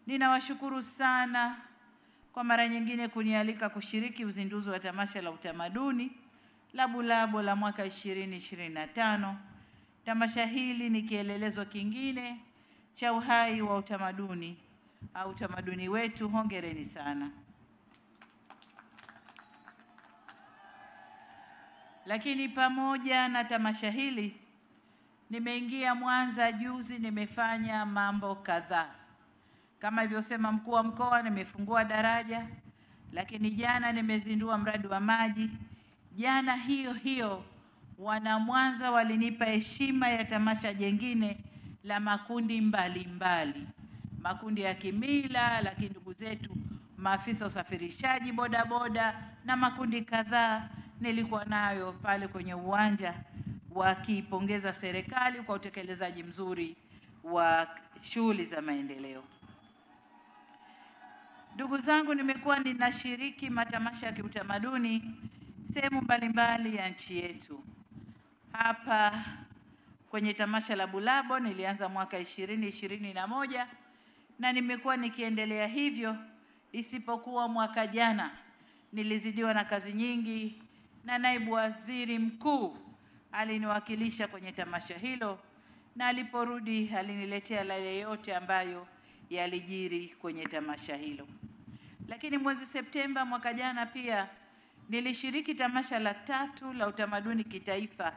Ninawashukuru sana kwa mara nyingine kunialika kushiriki uzinduzi wa tamasha la utamaduni la Bulabo la mwaka 2025. Tamasha hili ni kielelezo kingine cha uhai wa utamaduni au utamaduni wetu. Hongereni sana. Lakini pamoja na tamasha hili, nimeingia Mwanza juzi, nimefanya mambo kadhaa. Kama ilivyosema mkuu wa mkoa, nimefungua daraja, lakini jana nimezindua mradi wa maji. Jana hiyo hiyo wana Mwanza walinipa heshima ya tamasha jengine la makundi mbalimbali, makundi ya kimila, lakini ndugu zetu maafisa usafirishaji, bodaboda na makundi kadhaa nilikuwa nayo pale kwenye uwanja wakipongeza serikali kwa utekelezaji mzuri wa shughuli za maendeleo. Ndugu zangu, nimekuwa ninashiriki matamasha ya kiutamaduni sehemu mbalimbali ya nchi yetu. Hapa kwenye tamasha la Bulabo nilianza mwaka 2021 na nimekuwa nikiendelea hivyo, isipokuwa mwaka jana nilizidiwa na kazi nyingi na naibu waziri mkuu aliniwakilisha kwenye tamasha hilo, na aliporudi aliniletea yale yote ambayo yalijiri kwenye tamasha hilo. Lakini mwezi Septemba mwaka jana pia nilishiriki tamasha la 3 la utamaduni kitaifa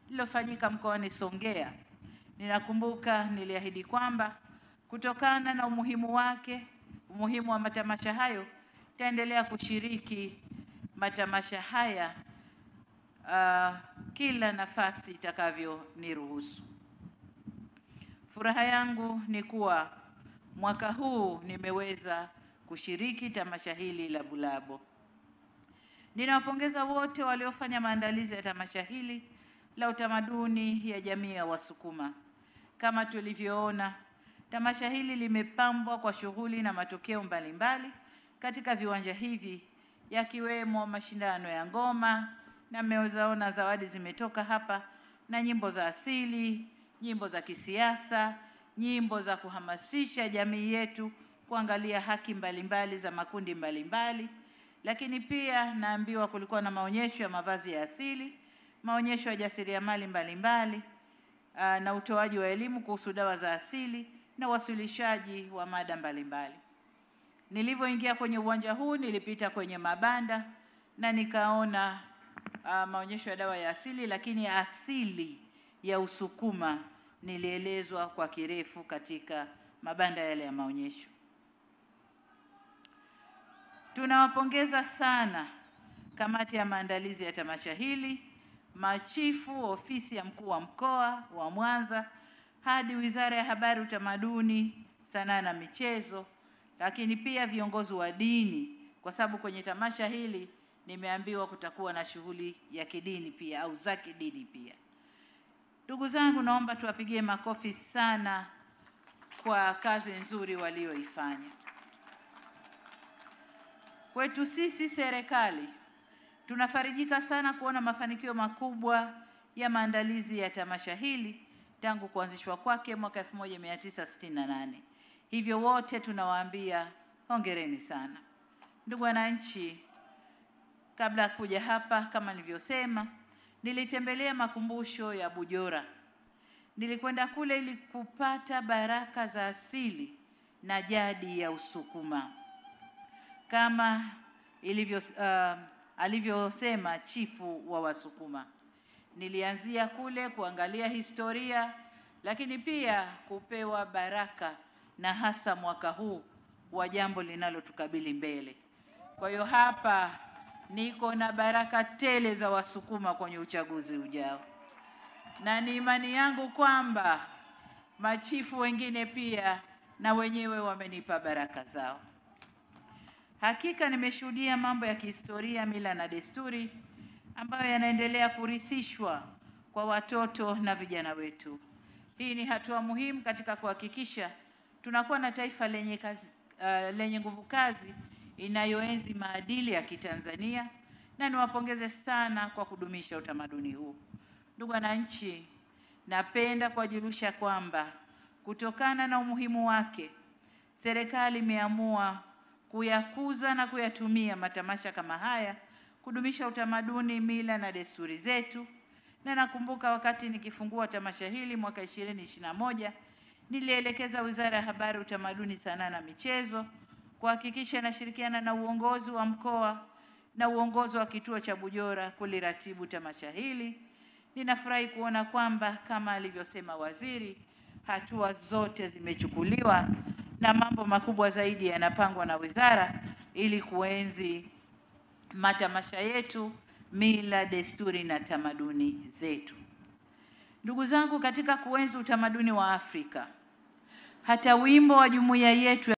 lililofanyika mkoani Songea. Ninakumbuka niliahidi kwamba kutokana na umuhimu wa matamasha hayo, taendelea kushiriki matamasha haya kila nafasi itakavyoniruhusu. Furaha yangu ni kuwa mwaka huu nimeweza kushiriki tamasha hili la Bulabo. Ninawapongeza wote waliofanya maandalizi ya tamasha hili la utamaduni ya jamii ya Wasukuma. Kama tulivyoona, tamasha hili limepambwa kwa shughuli na matokeo mbalimbali katika viwanja hivi, yakiwemo mashindano ya ngoma, na mmewezaona zawadi zimetoka hapa, na nyimbo za asili, nyimbo za kisiasa, nyimbo za kuhamasisha jamii yetu kuangalia haki mbalimbali za makundi mbalimbali. Lakini pia naambiwa kulikuwa na maonyesho ya mavazi ya asili, maonyesho ya jasiriamali mbalimbali, na utoaji wa elimu kuhusu dawa za asili na wasilishaji wa mada mbalimbali. Nilivyoingia kwenye uwanja huu nilipita kwenye mabanda na nikaona maonyesho ya dawa ya asili, lakini asili ya Usukuma nilielezwa kwa kirefu katika mabanda yale ya maonyesho. Tunawapongeza sana kamati ya maandalizi ya tamasha hili, machifu, ofisi ya mkuu wa mkoa wa Mwanza, hadi Wizara ya Habari, Utamaduni, Sanaa na Michezo, lakini pia viongozi wa dini, kwa sababu kwenye tamasha hili nimeambiwa kutakuwa na shughuli ya kidini pia au za kidini pia. Ndugu zangu, naomba tuwapigie makofi sana kwa kazi nzuri walioifanya. Kwetu sisi serikali, tunafarijika sana kuona mafanikio makubwa ya maandalizi ya tamasha hili tangu kuanzishwa kwake mwaka 1968. Hivyo wote tunawaambia hongereni sana. Ndugu wananchi, kabla ya kuja hapa, kama nilivyosema, nilitembelea makumbusho ya Bujora. Nilikwenda kule ili kupata baraka za asili na jadi ya Usukuma, kama alivyosema chifu wa Wasukuma. Nilianzia kule kuangalia historia, lakini pia kupewa baraka, na hasa mwaka huu wa jambo linalotukabili mbele. Kwa hiyo hapa niko na baraka tele za Wasukuma kwenye uchaguzi ujao, na ni imani yangu kwamba machifu wengine pia na wenyewe wamenipa baraka zao. Hakika nimeshuhudia mambo ya kihistoria, mila na desturi ambayo yanaendelea kurithishwa kwa watoto na vijana wetu. Hii ni hatua muhimu katika kuhakikisha tunakuwa na taifa lenye nguvu kazi inayoenzi maadili ya Kitanzania, na niwapongeze sana kwa kudumisha utamaduni huu. Ndugu wananchi, napenda kuwajulisha kwamba kutokana na umuhimu wake, serikali imeamua kuyakuza na kuyatumia matamasha kama haya kudumisha utamaduni, mila na desturi zetu. Na nakumbuka wakati nikifungua tamasha hili mwaka 2021, nilielekeza Wizara ya Habari, Utamaduni, Sanaa na Michezo kuhakikisha inashirikiana na uongozi wa mkoa na uongozi wa kituo cha Bujora kuliratibu tamasha hili. Ninafurahi kuona kwamba kama alivyosema waziri, hatua zote zimechukuliwa na mambo makubwa zaidi yanapangwa na wizara ili kuenzi matamasha yetu, mila, desturi na tamaduni zetu. Ndugu zangu, katika kuenzi utamaduni wa Afrika, hata wimbo wa jumuiya yetu